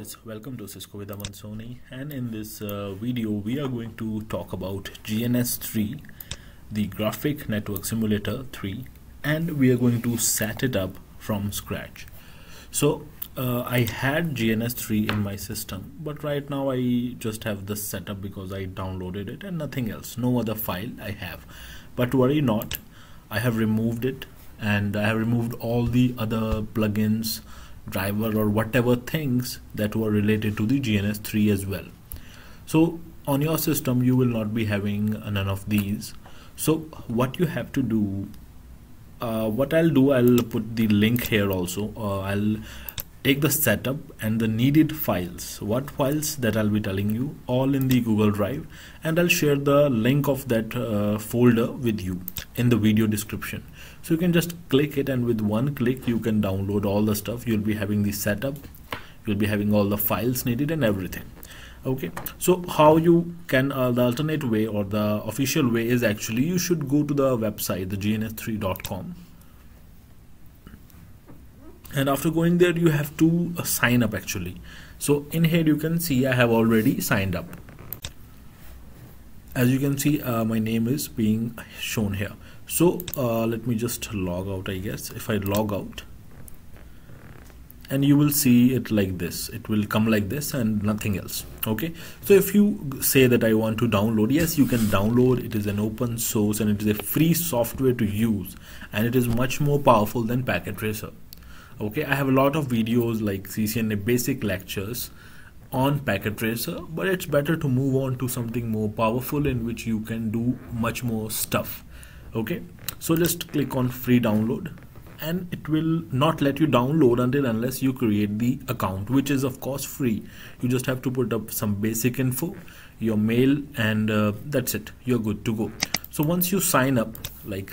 guys, welcome to Cisco with Aman Soni, and in this video we are going to talk about GNS3, the Graphic Network Simulator 3, and we are going to set it up from scratch. So I had GNS3 in my system, but right now I just have this setup because I downloaded it and nothing else, no other file I have. But worry not, I have removed it and I have removed all the other plugins, driver or whatever things that were related to the GNS3 as well. So on your system you will not be having none of these. So what you have to do, what I'll do, I'll put the link here also. I'll take the setup and the needed files, what files that I'll be telling you, all in the Google Drive, and I'll share the link of that folder with you in the video description. So you can just click it, and with one click you can download all the stuff. You'll be having the setup, you'll be having all the files needed and everything. Okay, so how you can the alternate way or the official way is actually you should go to the website, the gns3.com, and after going there you have to sign up actually. So in here you can see I have already signed up. As you can see, my name is being shown here. So let me just log out. I guess if I log out, and you will see it like this, it will come like this and nothing else. Okay, so if you say that I want to download, yes, you can download. It is an open source and it is a free software to use, and it is much more powerful than Packet Tracer. Okay, I have a lot of videos like CCNA basic lectures on Packet Tracer, but it's better to move on to something more powerful in which you can do much more stuff. Okay, so just click on free download, and it will not let you download unless you create the account, which is of course free. You just have to put up some basic info, your mail, and that's it, you're good to go. So once you sign up, like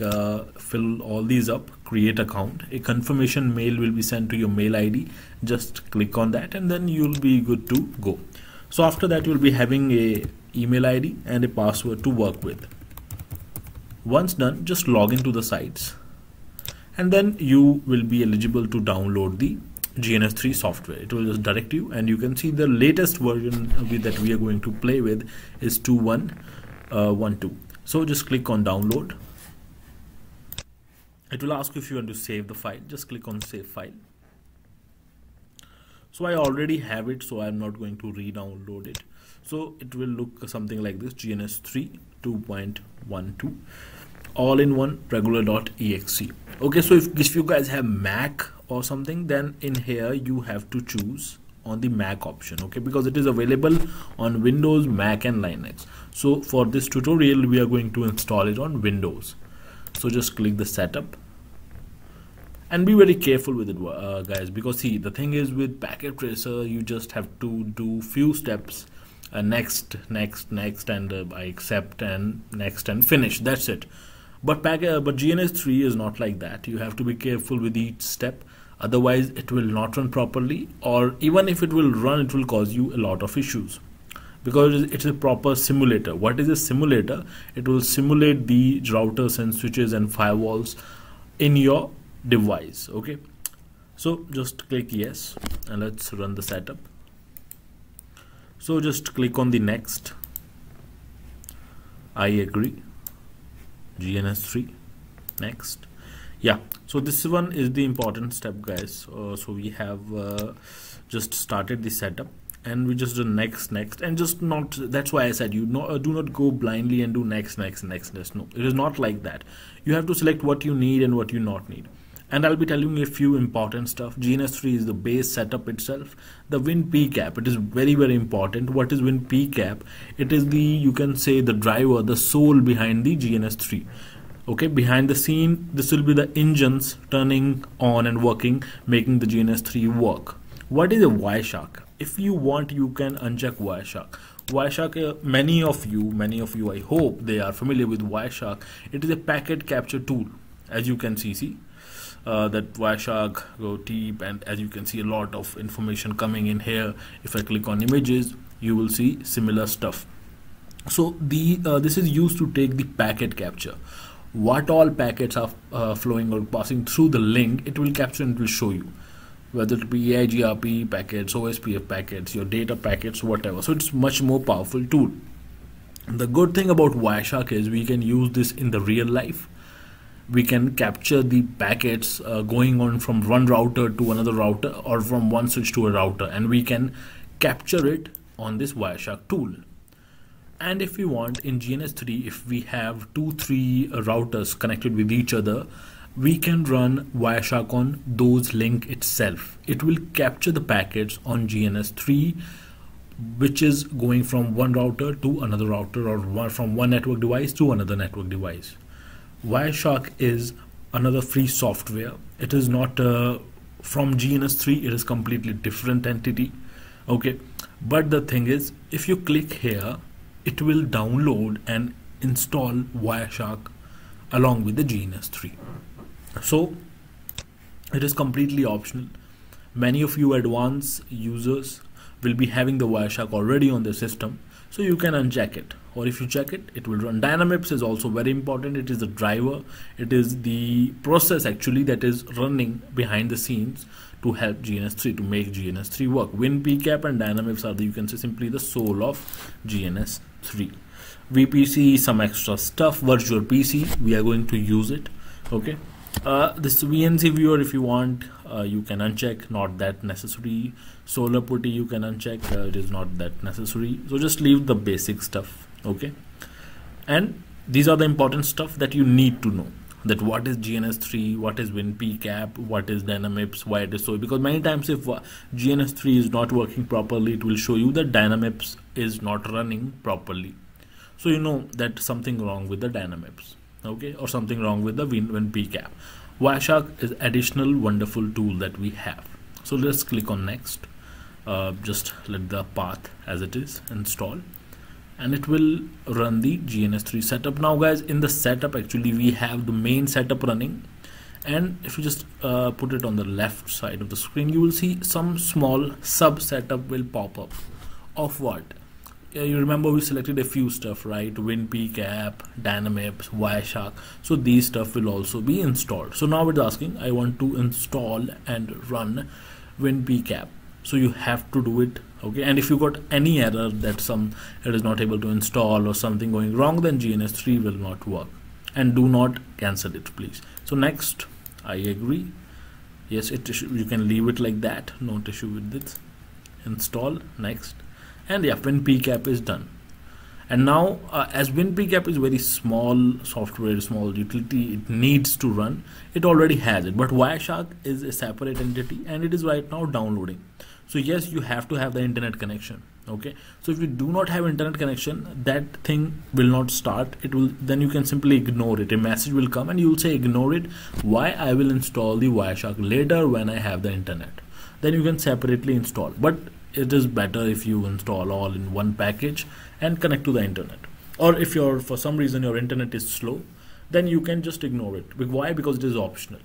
fill all these up, create account, a confirmation mail will be sent to your mail ID. Just click on that and then you'll be good to go. So after that you'll be having a email ID and a password to work with. Once done, just log into the sites, and then you will be eligible to download the GNS3 software. It will just direct you, and you can see the latest version that we are going to play with is 2.1.12. So just click on download. It will ask you if you want to save the file. Just click on save file. So I already have it, so I'm not going to re-download it. So it will look something like this: GNS3 2.12 all in one regular.exe. Okay, so if you guys have Mac or something, then in here you have to choose on the Mac option, okay, because it is available on Windows, Mac and Linux. So for this tutorial we are going to install it on Windows. So just click the setup and be very careful with it, guys, because see, the thing is with Packet Tracer you just have to do few steps, next, and I accept, and next, and finish. That's it. But GNS3 is not like that. You have to be careful with each step, otherwise it will not run properly, or even if it will run, it will cause you a lot of issues, because it's a proper simulator. What is a simulator? It will simulate the routers and switches and firewalls in your device. Okay, so just click yes and let's run the setup. So just click on the next, I agree, GNS3, next. Yeah, so this one is the important step, guys. So we have just started the setup, and we just do next, and just not, that's why I said you do not go blindly and do next. No, it is not like that. You have to select what you need and what you not need. And I'll be telling you a few important stuff. GNS3 is the base setup itself. The WinPCAP, it is very, very important. What is WinPCAP? It is the, you can say, the driver, the soul behind the GNS3. Okay, behind the scene, this will be the engines turning on and working, making the GNS3 work. What is a Wireshark? If you want, you can uncheck Wireshark. Wireshark, many of you, I hope they are familiar with Wireshark. It is a packet capture tool. As you can see, that Wireshark, go deep, and as you can see a lot of information coming in here. If I click on images, you will see similar stuff. So this is used to take the packet capture. What all packets are flowing or passing through the link, it will capture and it will show you. whether it be AIGRP packets, OSPF packets, your data packets, whatever. So it's much more powerful tool. The good thing about Wireshark is we can use this in the real life. We can capture the packets going on from one router to another router, or from one switch to a router, and we can capture it on this Wireshark tool. And if we want, in GNS3, if we have 2-3 routers connected with each other, we can run Wireshark on those link itself. It will capture the packets on GNS3, which is going from one router to another router, or from one network device to another network device. Wireshark is another free software. It is not from GNS3, it is completely different entity. Okay, but the thing is, if you click here, it will download and install Wireshark along with the GNS3. So it is completely optional. Many of you advanced users will be having the Wireshark already on their system, so you can uncheck it, or if you check it, it will run. Dynamips is also very important. It is the driver, it is the process actually that is running behind the scenes to help GNS3, to make GNS3 work. WinPCAP and Dynamips are the, you can say, simply the soul of GNS3. VPC, some extra stuff. Virtual PC, we are going to use it. Okay, this VNC viewer, if you want, you can uncheck, not that necessary. Solar putty, you can uncheck, it is not that necessary. So just leave the basic stuff. Okay, and these are the important stuff that you need to know, that what is GNS3, what is WinPCAP, what is Dynamips, why it is so. Because many times if GNS3 is not working properly, it will show you that Dynamips is not running properly. So you know that something wrong with the Dynamips, okay, or something wrong with the WinPCAP. Wireshark is additional wonderful tool that we have. So let's click on next. Just let the path as it is install, and it will run the GNS3 setup. Now guys, in the setup actually we have the main setup running, and if you just put it on the left side of the screen, you will see some small sub setup will pop up of what. You remember we selected a few stuff, right? WinPCAP, Dynamips, Wireshark. So these stuff will also be installed. So now it's asking, I want to install and run WinPCAP. So you have to do it. Okay, and if you got any error that it is not able to install or something going wrong, then GNS3 will not work. And do not cancel it, please. So next, I agree. Yes, you can leave it like that, no issue with this. Install, next. And yeah, WinPCAP is done. And now as WinPCAP is very small software, small utility, it needs to run, it already has it. But Wireshark is a separate entity and it is right now downloading. So yes, you have to have the internet connection. Okay, so if you do not have internet connection, that thing will not start. It will, then you can simply ignore it. A message will come and you will say ignore it. Why? I will install the Wireshark later when I have the internet. Then you can separately install. But it is better if you install all in one package and connect to the internet. Or if for some reason your internet is slow, then you can just ignore it. Why? Because it is optional.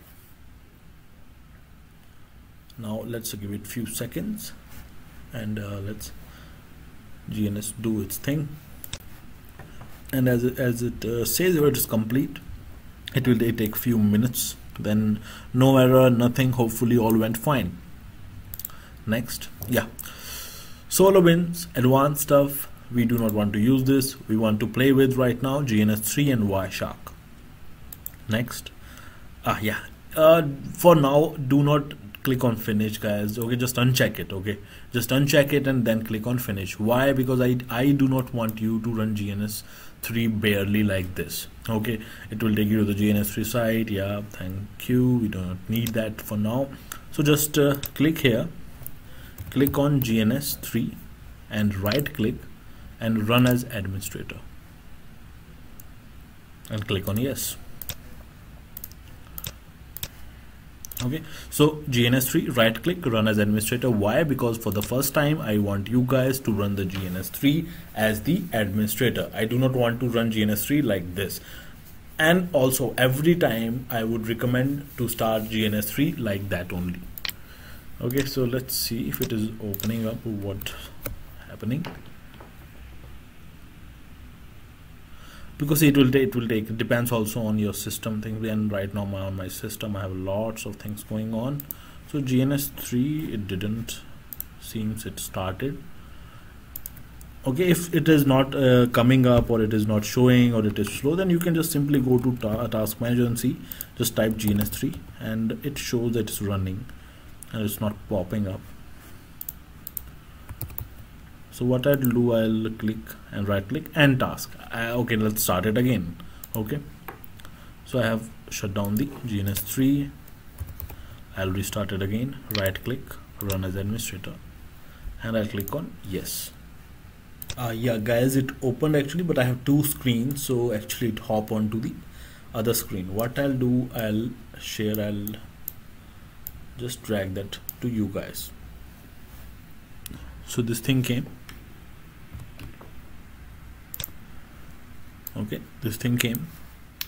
Now let's give it few seconds and let's GNS do its thing. And as it says it is complete, it will take few minutes. Then no error, nothing. Hopefully all went fine. Next, yeah, SolarWinds, advanced stuff. We do not want to use this. We want to play with right now GNS3 and Wireshark. Next, yeah. For now, do not click on finish, guys. Okay, just uncheck it. Okay, just uncheck it and then click on finish. Why? Because I do not want you to run GNS3 barely like this. Okay, it will take you to the GNS3 site. Yeah, thank you. We do not need that for now. So just click here. Click on GNS3 and right click and run as administrator and click on yes. Okay, so GNS3, right click, run as administrator. Why? Because for the first time I want you guys to run the GNS3 as the administrator. I do not want to run GNS3 like this. And also every time I would recommend to start GNS3 like that only. Okay, so let's see if it is opening up. What's happening? Because it will take, it depends also on your system thing. And right now on my system I have lots of things going on, so So GNS3, it didn't seems it started. Okay, if it is not coming up, or it is not showing, or it is slow, then you can just simply go to task manager and see, just type GNS3 and it shows that it's running and it's not popping up. So what I'll do, I'll click and right click and task. Okay, let's start it again. Okay, so I have shut down the GNS3. I'll restart it again, right click, run as administrator, and I'll click on yes. Yeah guys, it opened actually, but I have two screens, so actually it hop onto the other screen. What I'll do, I'll just drag that to you guys. So this thing came. Okay, this thing came,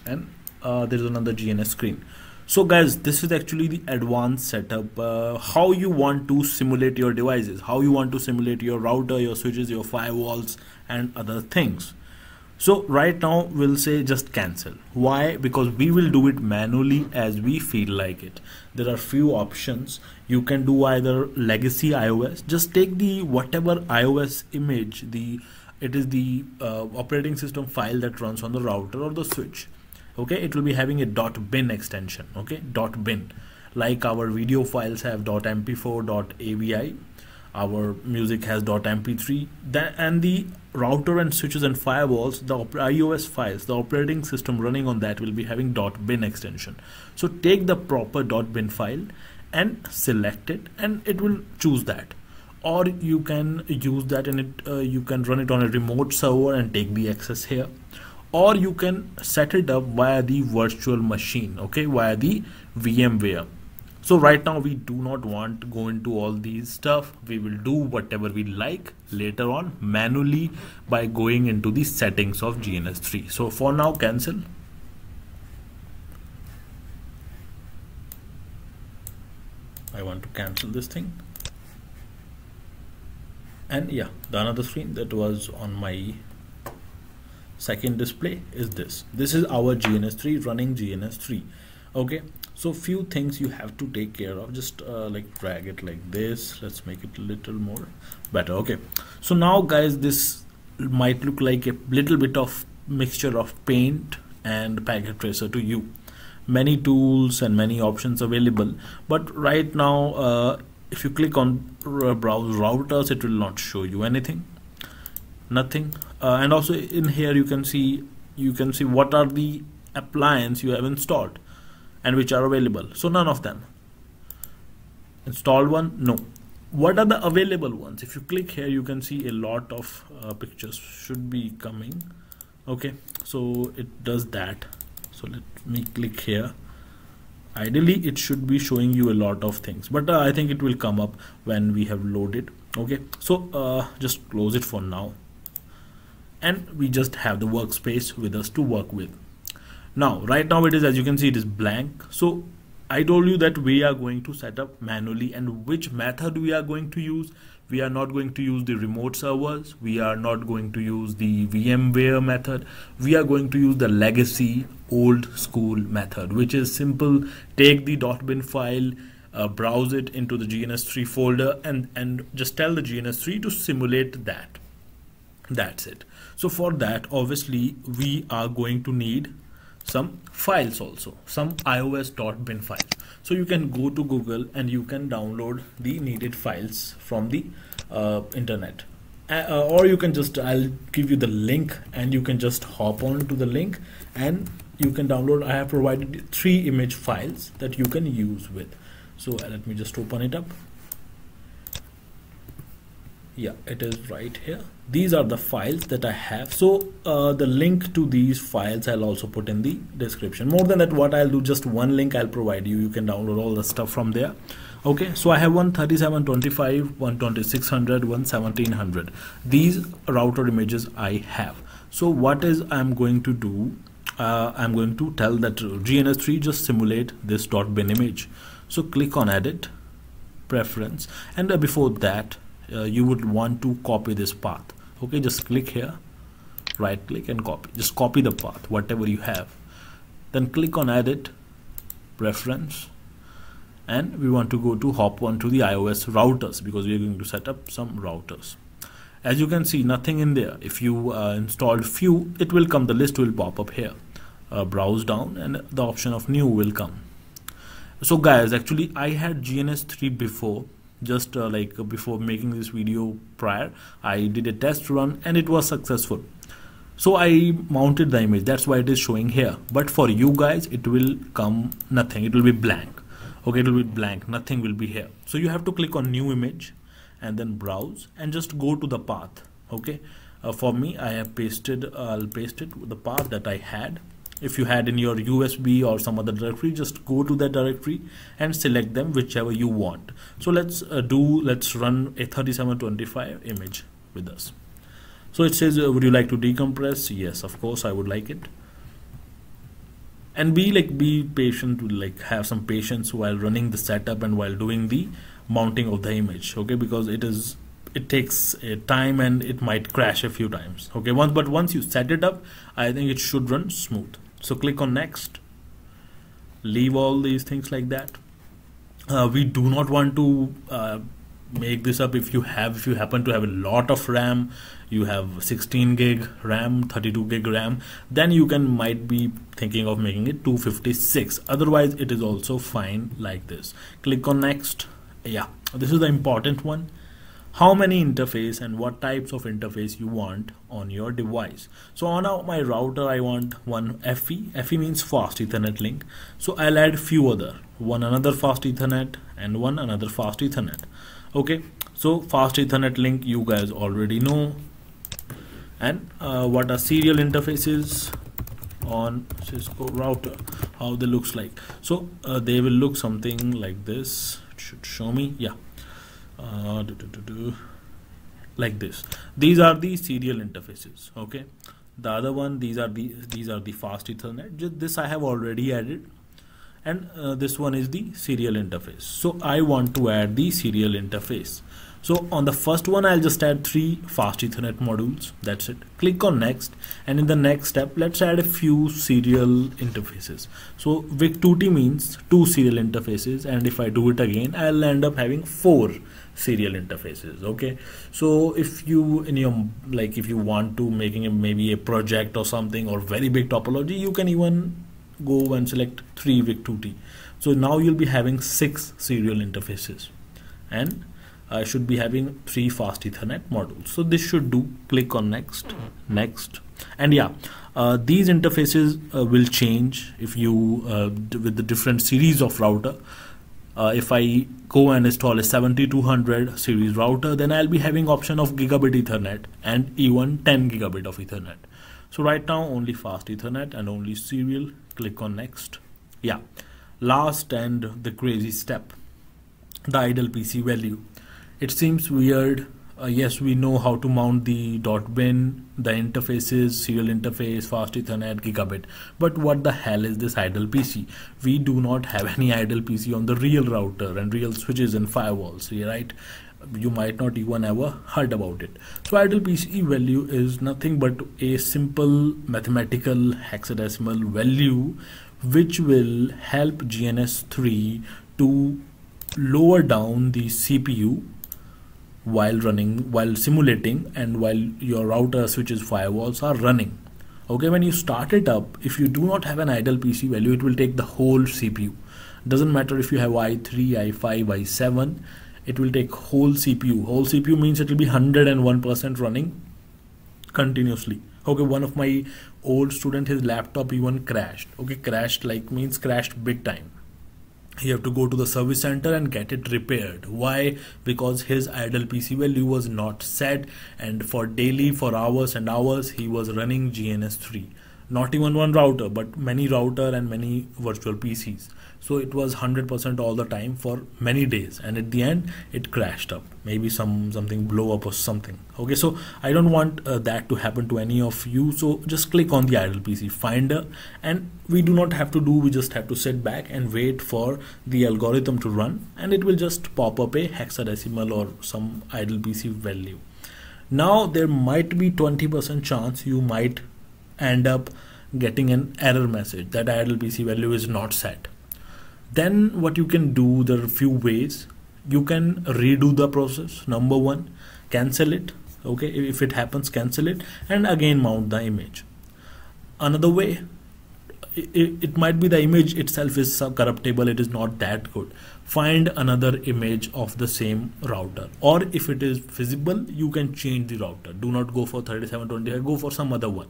and there's another GNS screen. So guys, this is actually the advanced setup, how you want to simulate your devices, how you want to simulate your router, your switches, your firewalls and other things. So right now we'll say just cancel. Why? Because we will do it manually as we feel like it. There are few options. You can do either legacy iOS, just take the whatever iOS image, it is the operating system file that runs on the router or the switch. Okay, it will be having a .bin extension. Okay, .bin, like our video files have .mp4, .avi, our music has .mp3, and the router and switches and firewalls, the iOS files, the operating system running on that will be having .bin extension. So take the proper .bin file and select it, and it will choose that. Or you can use that and you can run it on a remote server and take the access here. Or you can set it up via the virtual machine, okay, via the VMware. So right now we do not want to go into all these stuff. We will do whatever we like later on manually by going into the settings of GNS3. So for now, cancel. I want to cancel this thing. And yeah, the another screen that was on my second display is this. This is our GNS3 running GNS3. Okay, so few things you have to take care of. Just like drag it like this. Let's make it a little more better. Okay, so now guys, this might look like a little bit of mixture of paint and packet tracer to you. Many tools and many options available, but right now if you click on browse routers, it will not show you anything, nothing. And also in here you can see what are the appliances you have installed and which are available. So none of them. Installed one, no. What are the available ones? If you click here, you can see a lot of pictures should be coming. Okay, so it does that. So let me click here. Ideally it should be showing you a lot of things, but I think it will come up when we have loaded. Okay, so just close it for now, and we just have the workspace with us to work with. Now right now it is, as you can see, it is blank. So I told you that we are going to set up manually, and which method we are going to use. We are not going to use the remote servers, we are not going to use the VMware method, we are going to use the legacy old school method, which is simple. Take the .bin file, browse it into the GNS3 folder, and just tell the GNS3 to simulate that. That's it. So for that, obviously we are going to need some files, also some iOS.bin files. So you can go to Google and you can download the needed files from the internet, or you can just, I'll give you the link and you can just hop on to the link and you can download. I have provided 3 image files that you can use with. So let me just open it up. Yeah, it is right here. These are the files that I have. So the link to these files I'll also put in the description. More than that, what I'll do, just one link I'll provide you. You can download all the stuff from there. Okay, so I have 13725, 12600, 1700. These router images I have. So what is I'm going to do? I'm going to tell that GNS3 just simulate this .bin image. So click on edit, preference, and before that you would want to copy this path. Okay, just click here, right click and copy. Just copy the path, whatever you have. Then click on edit, preference, and we want to go to hop on to the iOS routers because we are going to set up some routers. As you can see, nothing in there. If you installed few, it will come, the list will pop up here. Browse down and the option of new will come. So guys, actually I had GNS3 before, just before making this video prior, I did a test run and it was successful. So I mounted the image, that's why it is showing here. But for you guys, it will come nothing, it will be blank. Okay, it will be blank, nothing will be here. So you have to click on new image and then browse and just go to the path. Okay, for me, I have pasted, I'll paste it with the path that I had. If you had in your USB or some other directory, just go to that directory and select them, whichever you want. So let's run a 3725 image with us. So it says, would you like to decompress? Yes, of course I would like it. And be patient, have some patience while running the setup and while doing the mounting of the image. Okay, because it takes a time and it might crash a few times. Okay, but once you set it up, I think it should run smooth. So click on next, leave all these things like that. We do not want to make this up. If you happen to have a lot of RAM, you have 16 gig RAM, 32 gig RAM, then you might be thinking of making it 256. Otherwise it is also fine like this. Click on next. Yeah, this is the important one. How many interface and what types of interface you want on your device. So on my router, I want one FE. FE means fast Ethernet link. So I'll add few other, one another fast Ethernet and one another fast Ethernet. Okay, so fast Ethernet link you guys already know. And what are serial interfaces on Cisco router, how they looks like. So they will look something like this. It should show me, yeah. Like this. These are the serial interfaces. Okay, the other one, these are the fast Ethernet. This I have already added, and this one is the serial interface. So I want to add the serial interface. So on the first one, I'll just add 3 fast Ethernet modules. That's it. Click on next, and in the next step, let's add a few serial interfaces. So WIC2T means 2 serial interfaces, and if I do it again, I'll end up having 4 serial interfaces. Okay, so if you if you want to making maybe a project or something or very big topology, you can even go and select 3 WIC2T. So now you'll be having 6 serial interfaces, and I should be having 3 fast Ethernet modules. So this should do. Click on next, and yeah, these interfaces will change if you with the different series of router. If I go and install a 7200 series router, then I'll be having option of gigabit Ethernet and even 10 gigabit of Ethernet. So right now only fast Ethernet and only serial. Click on next. Yeah, last and the crazy step, the idle PC value. It seems weird. Yes, we know how to mount the .bin, the interfaces, serial interface, fast Ethernet, gigabit. But what the hell is this idle PC? We do not have any idle PC on the real router and real switches and firewalls, right? You might not even ever heard about it. So idle PC value is nothing but a simple mathematical hexadecimal value which will help GNS3 to lower down the CPU while simulating and while your router, switches, firewalls are running. Okay, when you start it up, if you do not have an idle PC value, it will take the whole CPU. Doesn't matter if you have i3, i5, i7, it will take whole CPU. Whole CPU means it will be 101% running continuously. Okay, one of my old student, his laptop even crashed. Okay, crashed means crashed big time. You have to go to the service center and get it repaired. Why? Because his idle PC value was not set, and for hours and hours he was running GNS3. Not even one router, but many router and many virtual PCs. So it was 100% all the time for many days, and at the end it crashed up. Maybe something blow up or something. Okay, so I don't want that to happen to any of you. So just click on the idle PC finder, and we do not have to do, we just have to sit back and wait for the algorithm to run, and it will just pop up a hexadecimal or some idle PC value. Now there might be 20% chance you might end up getting an error message that idle PC value is not set. Then what you can do, there are a few ways. You can redo the process. Number one, cancel it. Okay, if it happens, cancel it and again mount the image. Another way, it might be the image itself is corruptible, it is not that good. Find another image of the same router, or if it is feasible, you can change the router. Do not go for 3725, go for some other one.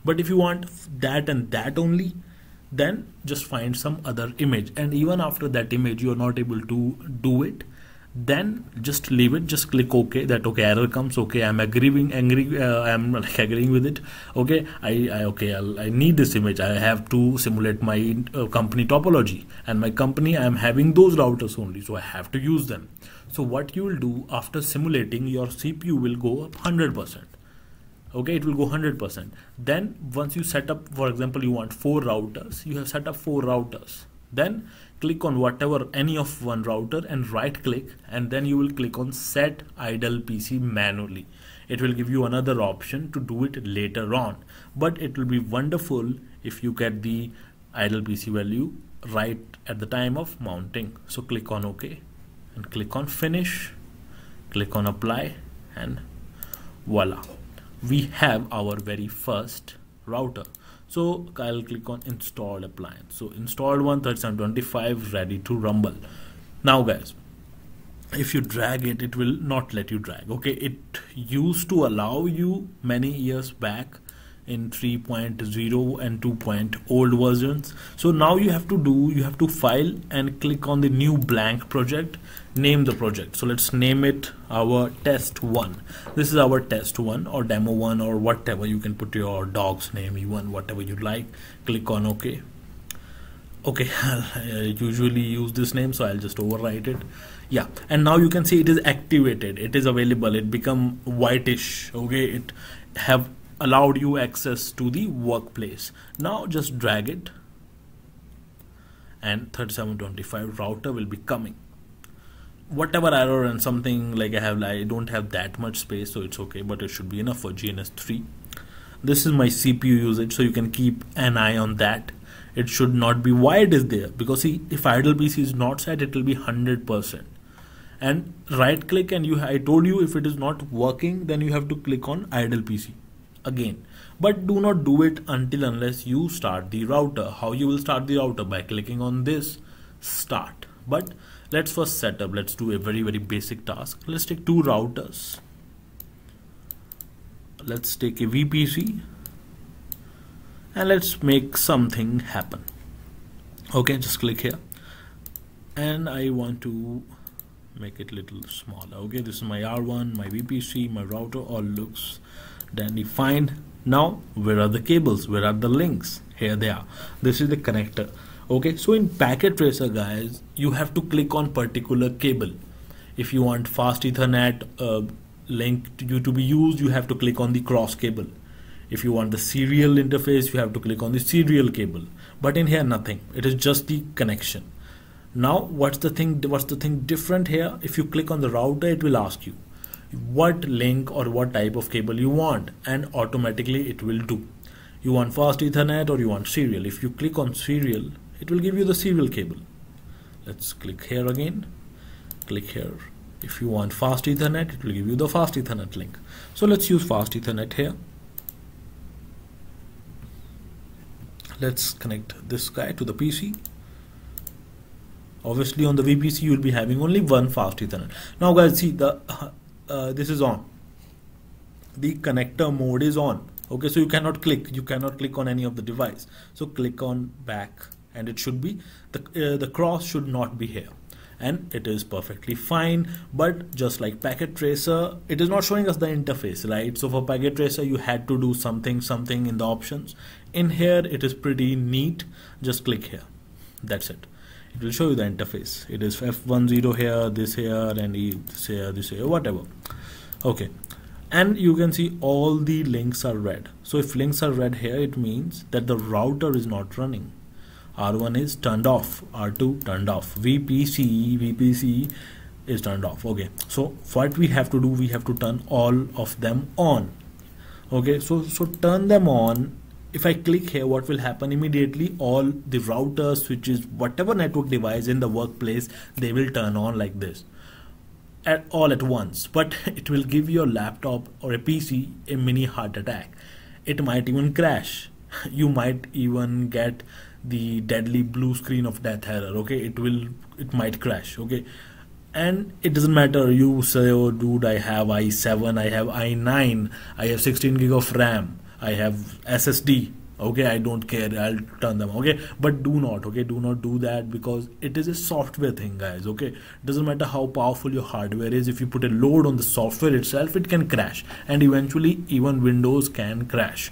But if you want that and that only, then just find some other image, and even after that image you are not able to do it, then just leave it. Just click OK. That okay, error comes. Okay, I'm agreeing with it. Okay, I need this image. I have to simulate my company topology, and my company, I'm having those routers only, so I have to use them. So what you will do after simulating, your CPU will go up 100%. Okay, it will go 100%. Then once you set up, for example, you want 4 routers, you have set up 4 routers. Then click on whatever, any of one router, and right click, and then you will click on set idle PC manually. It will give you another option to do it later on, but it will be wonderful if you get the idle PC value right at the time of mounting. So click on OK and click on finish, click on apply, and voila, we have our very first router. So I'll click on install appliance. So installed one, 3725, ready to rumble. Now guys, if you drag it, it will not let you drag. Okay, it used to allow you many years back in 3.0 and 2.0 old versions. So now you have to file and click on the new blank project, name the project. So let's name it our test 1. This is our test 1 or demo 1 or whatever. You can put your dog's name, even whatever you like. Click on OK. Okay, I usually use this name, so I'll just overwrite it. Yeah, and now you can see it is activated, it is available, it become whitish. Okay, it have allowed you access to the workplace. Now just drag it and 3725 router will be coming. Whatever error and something like I don't have that much space, so it's okay, but it should be enough for GNS3. This is my CPU usage, so you can keep an eye on that. It should not be, why it is there, because see, if idle PC is not set, it will be 100%. And right click, and I told you if it is not working, then you have to click on idle PC again. But do not do it unless you start the router. How you will start the router? By clicking on this start. But let's first set up, let's do a very basic task. Let's take 2 routers. Let's take a VPC and let's make something happen. Okay, just click here, and I want to make it little smaller. Okay, this is my R1, my VPC, my router, all looks dandy fine. Now where are the cables, where are the links? Here they are. This is the connector. Okay, so in packet tracer guys, you have to click on particular cable. If you want fast Ethernet link to be used, you have to click on the cross cable. If you want the serial interface, you have to click on the serial cable. But in here nothing, it is just the connection. Now what's the thing different here? If you click on the router, it will ask you what link or what type of cable you want, and automatically it will do. You want fast Ethernet or you want serial. If you click on serial, it will give you the serial cable. Let's click here again, click here. If you want fast Ethernet, it will give you the fast Ethernet link. So let's use fast Ethernet here. Let's connect this guy to the PC. Obviously on the VPC you will be having only one fast Ethernet. Now guys, see this is on. The connector mode is on. Okay, so you cannot click on any of the device. So click on back, and it should be the cross should not be here, and it is perfectly fine. But just like packet tracer, it is not showing us the interface, right? So for packet tracer you had to do something in the options. In here it is pretty neat. Just click here, that's it. It will show you the interface. It is F10 here, this here, and this here, whatever. Okay, and you can see all the links are red. So if links are red here, it means that the router is not running. R1 is turned off, R2 turned off, VPC is turned off. Okay, so what we have to do, we have to turn all of them on. Okay, so turn them on if I click here, what will happen immediately? All the routers, switches, whatever network device in the workplace, they will turn on like this all at once. But it will give your laptop or a PC a mini heart attack. It might even crash. You might even get the deadly blue screen of death error. Okay, it might crash. Okay, and it doesn't matter. You say, oh dude, I have i7, I have i9, I have 16 gig of RAM, I have SSD. Okay, I don't care, I'll turn them. Okay, but do not do that, because it is a software thing, guys. Okay, it doesn't matter how powerful your hardware is. If you put a load on the software itself, it can crash, and eventually even Windows can crash.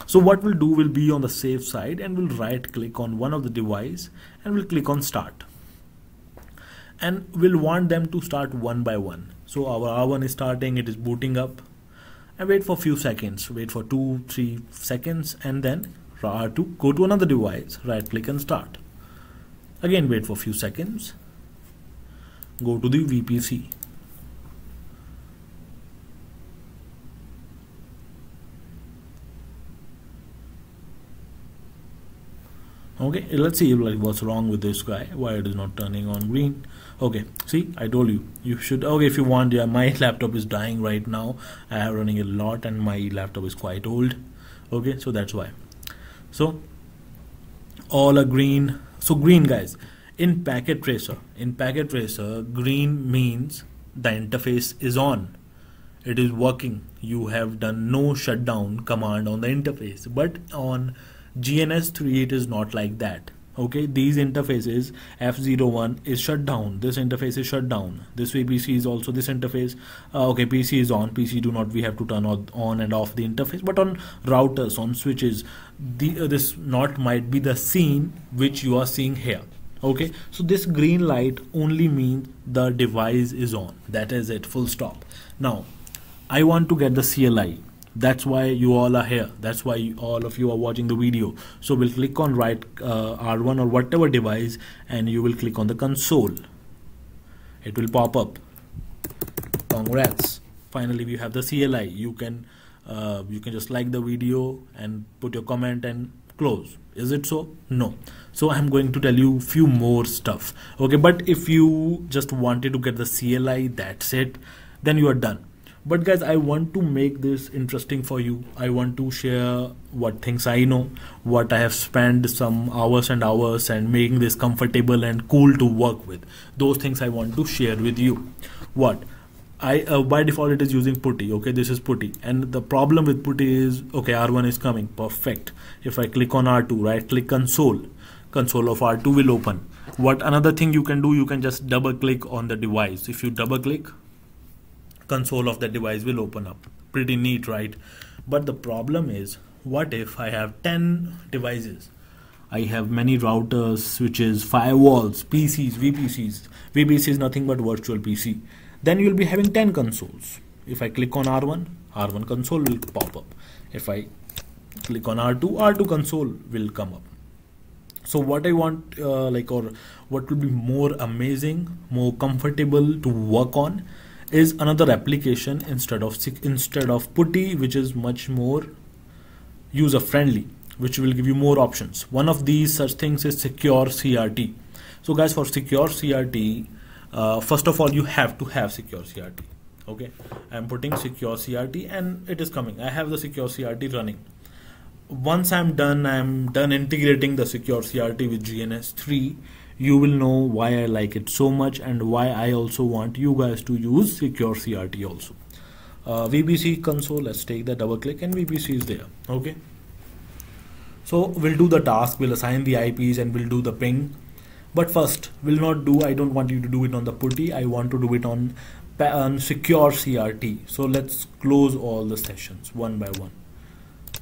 So what we'll do will be on the safe side, and we'll right click on one of the device and we'll click on start, and we'll want them to start one by one. So our R1 is starting, it is booting up, and wait for a few seconds, wait for 2-3 seconds, and then R2, go to another device, right click and start. Again wait for a few seconds, go to the VPC. Okay, let's see like what's wrong with this guy, why it is not turning on green. Okay, see, I told you should. Okay, if you want, yeah, my laptop is dying right now. I am running a lot and my laptop is quite old. Okay, so that's why. So all are green. So green, guys, in packet tracer, green means the interface is on, it is working, you have done no shutdown command on the interface. But on GNS3 it is not like that. Okay, these interfaces, F01 is shut down, this interface is shut down, this VPC is also this interface. Okay, PC is on, PC do not, we have to turn on and off the interface. But on routers, on switches, this not might be the scene which you are seeing here. Okay, so this green light only means the device is on, that is it, full stop. Now I want to get the CLI. That's why you all are here, that's why all of you are watching the video. So we'll click on right R1 or whatever device, and you will click on the console. It will pop up, congrats, finally we have the CLI. You can just like the video and put your comment and close. Is it so? No. So I'm going to tell you few more stuff. Okay, but if you just wanted to get the CLI, that's it, then you are done. But guys, I want to make this interesting for you. I want to share what things I know, what I have spent some hours and hours and making this comfortable and cool to work with. Those things I want to share with you. What I by default it is using putty. Okay, this is putty, and the problem with putty is, okay, R1 is coming, perfect. If I click on R2, right click console of R2 will open. What another thing you can do, you can just double click on the device. If you double click, console of the device will open up. Pretty neat, right? But the problem is, what if I have 10 devices? I have many routers, switches, firewalls, PCs, VPCs. VPC is nothing but virtual PC. Then you'll be having 10 consoles. If I click on R1 console will pop up. If I click on R2 console will come up. So what I want or what will be more amazing, more comfortable to work on is another application instead of putty, which is much more user friendly, which will give you more options. One of these such things is Secure CRT. So guys, for Secure CRT, first of all you have to have Secure CRT. Okay, I'm putting Secure CRT and it is coming. I have the Secure CRT running. Once I'm done integrating the Secure CRT with GNS3, you will know why I like it so much and why I also want you guys to use Secure CRT also. VPC console, let's take the double click and VPC is there. Okay, so we'll do the task, we'll assign the IPs and we'll do the ping. But first, I don't want you to do it on the putty, I want to do it on Secure CRT. So let's close all the sessions one by one.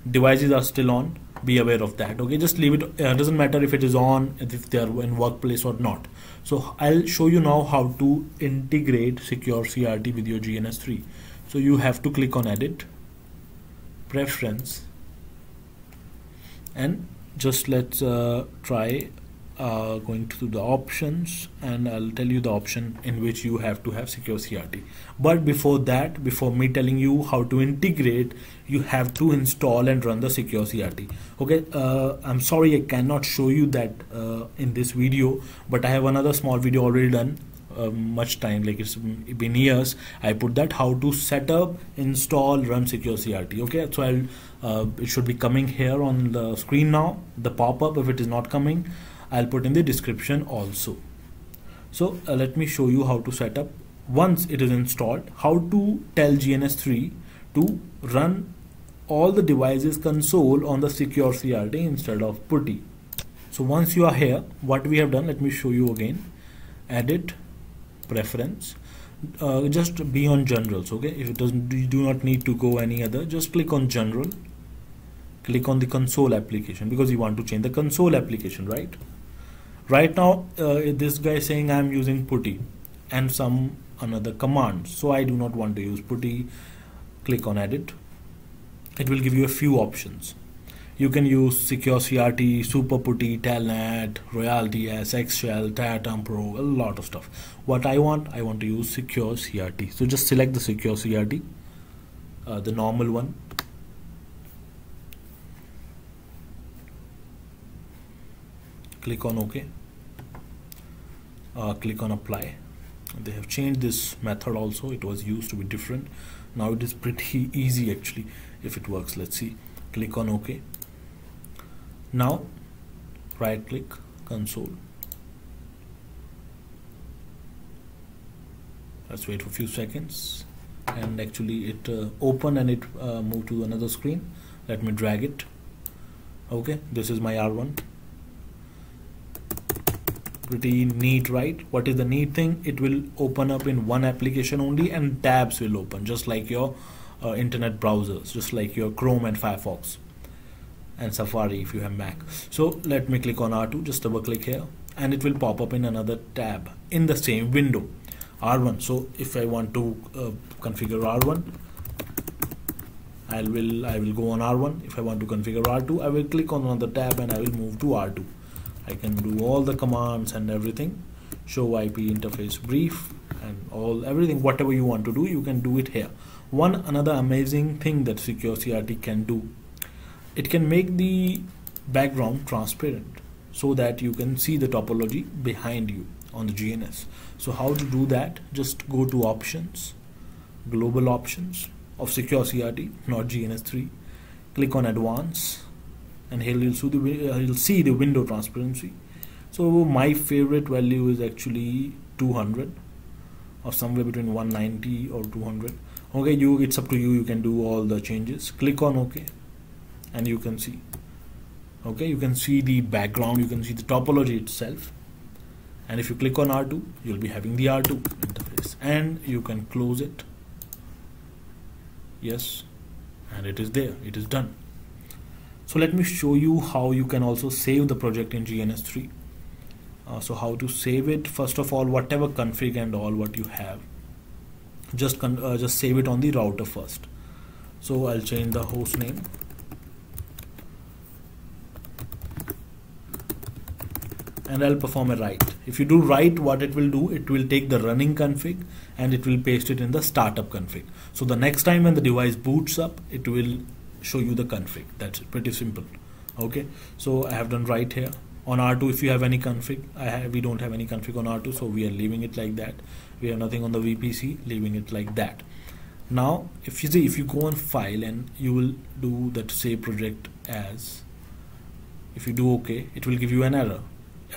Devices are still on, be aware of that. Okay, just leave it, doesn't matter if it is on, if they are in workplace or not. So I'll show you now how to integrate Secure CRT with your GNS3. So you have to click on edit, preference, and just let's try going to the options, and I'll tell you the option in which you have to have Secure CRT. But before that, before me telling you how to integrate, you have to install and run the Secure CRT. Okay, I'm sorry I cannot show you that in this video, but I have another small video already done. Much time, like it's been years. I put that how to set up, install, run Secure CRT. Okay, so it should be coming here on the screen now, the pop-up. If it is not coming, I'll put in the description also. So let me show you how to set up once it is installed, how to tell GNS3 to run all the devices console on the Secure CRT instead of putty. So once you are here, what we have done, let me show you again. Edit, preference, just be on generals. Okay, if it doesn't, you do not need to go any other, just click on general, click on the console application, because you want to change the console application. Right now this guy is saying I'm using putty and some another command, so I do not want to use putty. Click on edit. It will give you a few options. You can use Secure CRT, Super Putty, Telnet, Royalty S, Xshell, Tatum Pro, a lot of stuff. What I want to use Secure CRT. So just select the Secure CRT, the normal one. Click on OK. Click on apply. They have changed this method also. It was used to be different. Now it is pretty easy actually if it works. Let's see. Click on OK. Now right click, console. Let's wait for a few seconds, and actually it opened and it moved to another screen. Let me drag it. Okay, this is my R1. Pretty neat, right? What is the neat thing? It will open up in one application only, and tabs will open just like your internet browsers, just like your Chrome and Firefox and Safari if you have Mac. So let me click on R2, just double click here, and it will pop up in another tab in the same window, R1. So if I want to configure R1, I will go on R1. If I want to configure R2, I will click on another tab and I will move to R2. I can do all the commands and everything, show IP interface brief and everything, whatever you want to do, you can do it here. Another amazing thing that Secure CRT can do, it can make the background transparent so that you can see the topology behind you on the GNS. So how to do that? Just go to options, global options of Secure CRT, not GNS3. Click on advanced, and here you'll see the window transparency. So my favorite value is actually 200 or somewhere between 190 or 200. Okay, it's up to you. You can do all the changes. Click on OK, and you can see. Okay, you can see the background, you can see the topology itself. And if you click on R2, you'll be having the R2 interface, and you can close it. Yes, and it is there, it is done. So let me show you how you can also save the project in GNS3. So how to save it? First of all, whatever config and all what you have, just save it on the router first. So I'll change the host name. And I'll perform a write. If you do write, what it will do, it will take the running config and it will paste it in the startup config. So the next time when the device boots up, it will show you the config. That's it, pretty simple. Okay, so I have done write here. On R2, if you have any config, we don't have any config on R2, so we are leaving it like that. We have nothing on the VPC, leaving it like that. Now, if you see, if you go on file and you will do that save project as, if you do OK, it will give you an error.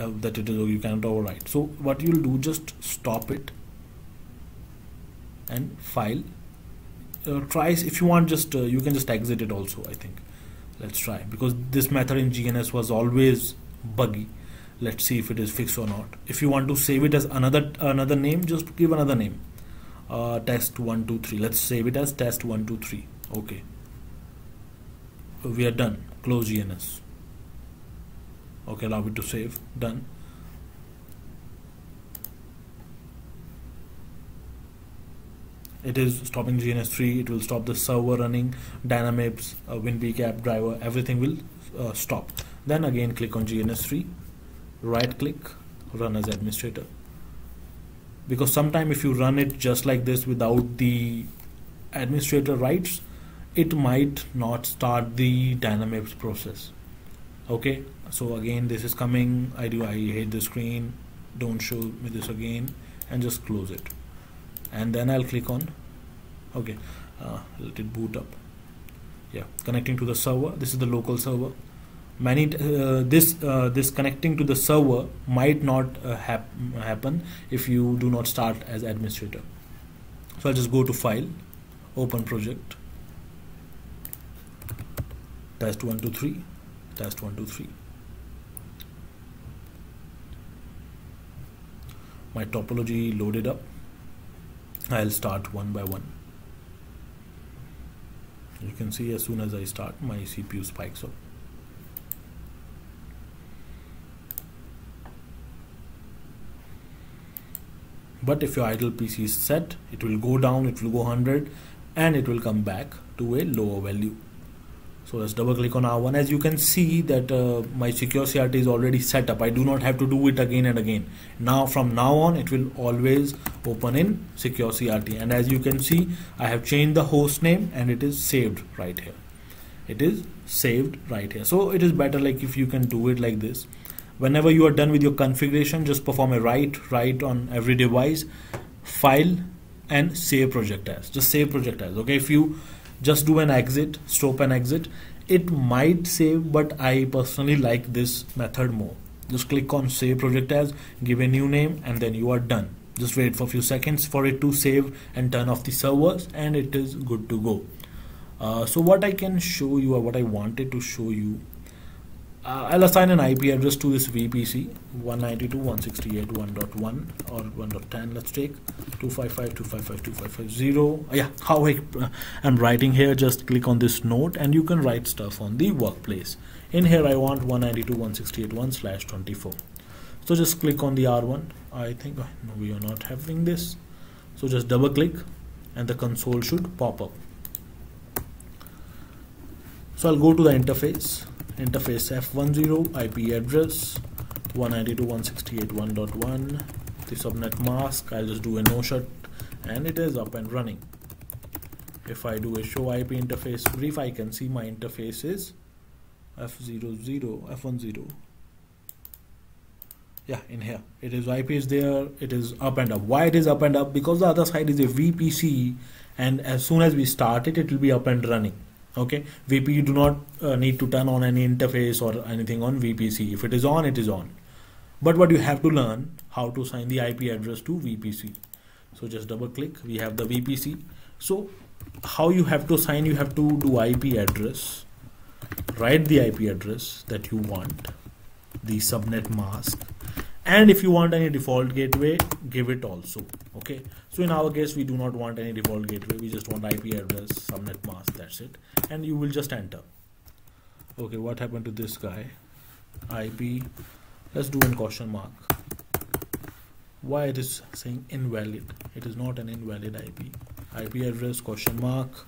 That it is, you cannot overwrite. So what you will do, just stop it and file. Try, if you want, just you can just exit it also. I think let's try, because this method in GNS was always buggy. Let's see if it is fixed or not. If you want to save it as another name, just give another name, test123. let's save it as test123. okay, we are done. Close GNS. Okay, allow it to save. Done. It is stopping GNS3. It will stop the server running, Dynamics, WinPeak app driver, everything will stop. Then again click on GNS3 right click, run as administrator. Because sometimes if you run it just like this without the administrator rights, it might not start the Dynamics process. Okay, so again this is coming, I hate the screen, don't show me this again, and just close it. And then I'll click on okay, let it boot up. Yeah, connecting to the server. This is the local server. Many this connecting to the server might not happen if you do not start as administrator. So I'll just go to file, open project, test 1 2 3, test 1 2 3. My topology loaded up. I'll start one by one. You can see as soon as I start, my CPU spikes up. But if your idle PC is set, it will go down, it will go 100, and it will come back to a lower value. So let's double click on R1. As you can see that my Secure CRT is already set up. I do not have to do it again and again. Now from now on, it will always open in Secure CRT. And as you can see, I have changed the host name and it is saved right here. It is saved right here. So it is better like if you can do it like this. Whenever you are done with your configuration, just perform a write on every device, file, and save project as. Just save project as. Okay, if you just do an exit, stop and exit, it might save, but I personally like this method more. Just click on save project as, give a new name, and then you are done. Just wait for a few seconds for it to save and turn off the servers, and it is good to go. So what I can show you, or what I wanted to show you, I'll assign an IP address to this VPC 192.168.1.1 or 1.10. Let's take 255.255.255.0. Yeah, how I'm writing here, just click on this note and you can write stuff on the workplace. In here I want 192.168.1/24. So just click on the R1. I think no, we are not having this. So just double click and the console should pop up. So I'll go to the interface F10, IP address 192.168.1.1, the subnet mask. I'll just do a no shut and it is up and running. If I do a show IP interface brief, I can see my interface is F10. Yeah, in here it is, IP is there, it is up and up. Why it is up and up? Because the other side is a VPC, and as soon as we start it, it will be up and running. Okay, VP, you do not need to turn on any interface or anything on VPC. If it is on, it is on. But what you have to learn how to assign the IP address to VPC. So just double click, we have the VPC. So how you have to assign, you have to do IP address, write the IP address that you want, the subnet mask, and if you want any default gateway, give it also. Okay, so in our case we do not want any default gateway, we just want IP address, subnet mask, that's it, and you will just enter. Okay, what happened to this guy? IP, let's do a question mark. Why it is saying invalid? It is not an invalid IP. IP address question mark.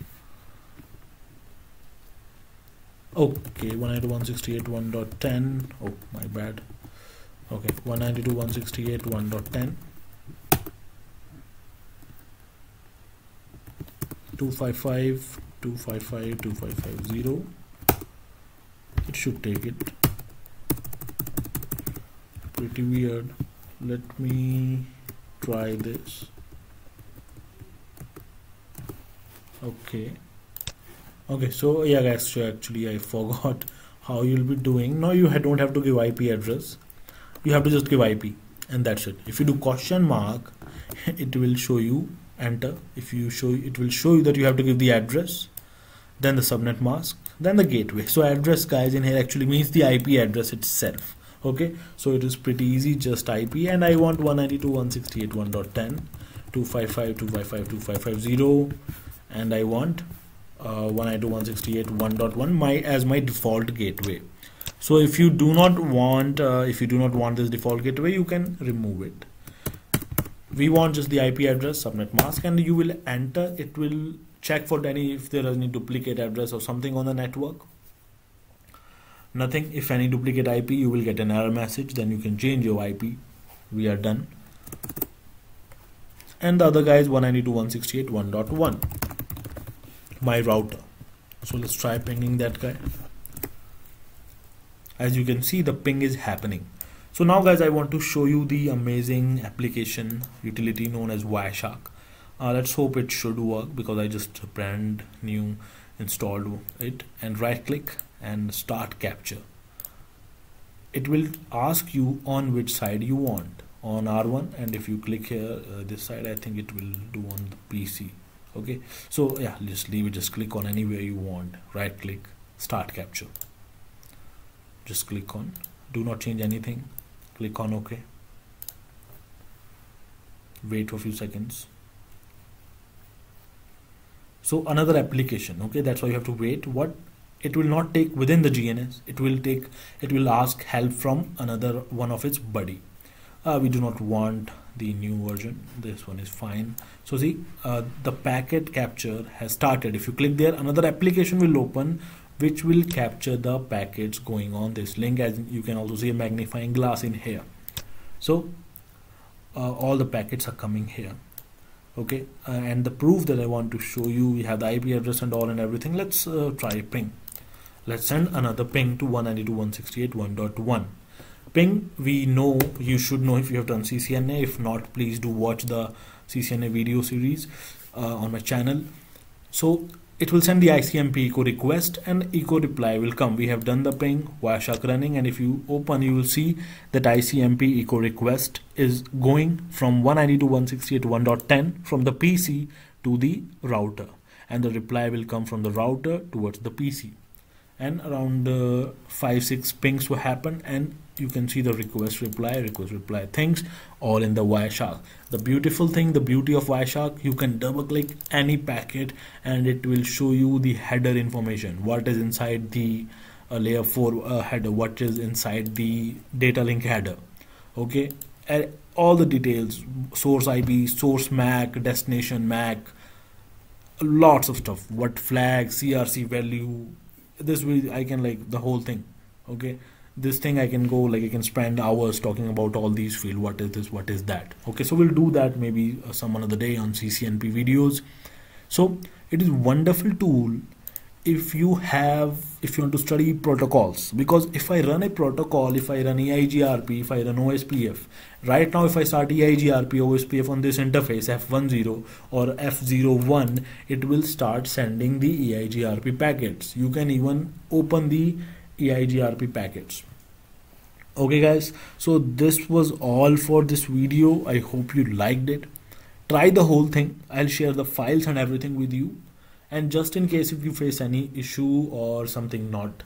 Okay, 192.168.1.10. Oh, my bad. Okay, 192.168.1.10. 255.255.255.0. It should take it. Pretty weird. Let me try this. Okay. Okay, so yeah guys, so actually I forgot how you'll be doing. Now you don't have to give IP address. You have to just give IP and that's it. If you do question mark, it will show you enter. If you show, it will show you that you have to give the address, then the subnet mask, then the gateway. So address, guys, in here actually means the IP address itself. Okay, so it is pretty easy, just IP, and I want 192.168.1.10, 255.255.255.0, and I want 192.168.1.1 as my default gateway. So if you do not want this default gateway, you can remove it. We want just the IP address, subnet mask, and you will enter. It will check for any if there is any duplicate address or something on the network. Nothing. If any duplicate IP, you will get an error message, then you can change your IP. We are done. And the other guy is 192.168.1.1, my router. So let's try pinging that guy. As you can see, the ping is happening. So now guys, I want to show you the amazing application utility known as Wireshark. Let's hope it should work, because I just brand new installed it, and right click and start capture. It will ask you on which side you want, on R1, and if you click here this side, I think it will do on the PC. Okay, so yeah, just leave it, just click on anywhere you want, right click, start capture, just click on, do not change anything, click on OK, wait for a few seconds. So another application, okay, that's why you have to wait. What it will not take within the GNS, it will ask help from another one of its buddy. We do not want the new version, this one is fine. So see, the packet capture has started. If you click there, another application will open which will capture the packets going on this link. As you can also see a magnifying glass in here. So all the packets are coming here. Okay, and the proof that I want to show you, we have the IP address and all and everything. Let's try ping. Let's send another ping to 192.168.1.1. Ping, we know, you should know if you have done CCNA. If not, please do watch the CCNA video series on my channel. So it will send the ICMP echo request and echo reply will come. We have done the ping, Wireshark running, and if you open, you will see that ICMP echo request is going from 192.168.1.10 from the PC to the router, and the reply will come from the router towards the PC. And around 5-6 pings will happen, and you can see the request reply things all in the Wireshark. The beautiful thing, the beauty of Wireshark, you can double click any packet and it will show you the header information, what is inside the layer 4 header, what is inside the data link header. Okay, all the details, source IP, source MAC, destination MAC, lots of stuff, what flag, CRC value. This way I can like the whole thing. Okay, this thing I can go like I can spend hours talking about all these fields, what is this, what is that. Okay, so we'll do that maybe some another day on CCNP videos. So it is wonderful tool if you want to study protocols, because if I run a protocol, if I run EIGRP, if I run OSPF, right now if I start EIGRP OSPF on this interface F10 or F01, it will start sending the EIGRP packets. You can even open the EIGRP packets. Okay guys, so this was all for this video. I hope you liked it. Try the whole thing. I'll share the files and everything with you. And just in case if you face any issue or something not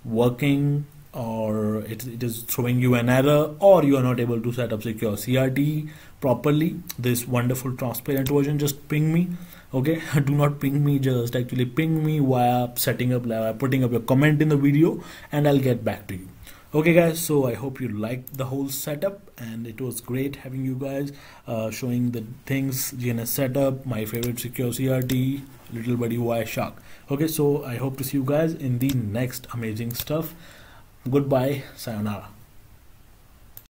working, or it is throwing you an error, or you are not able to set up Secure CRT properly, this wonderful transparent version, just ping me. Okay, do not ping me, just actually ping me via setting up, putting up your comment in the video, and I'll get back to you. Okay guys, so I hope you liked the whole setup, and it was great having you guys showing the things, GNS setup, my favorite Secure CRT, little buddy Wireshark. Okay, so I hope to see you guys in the next amazing stuff. Goodbye, sayonara.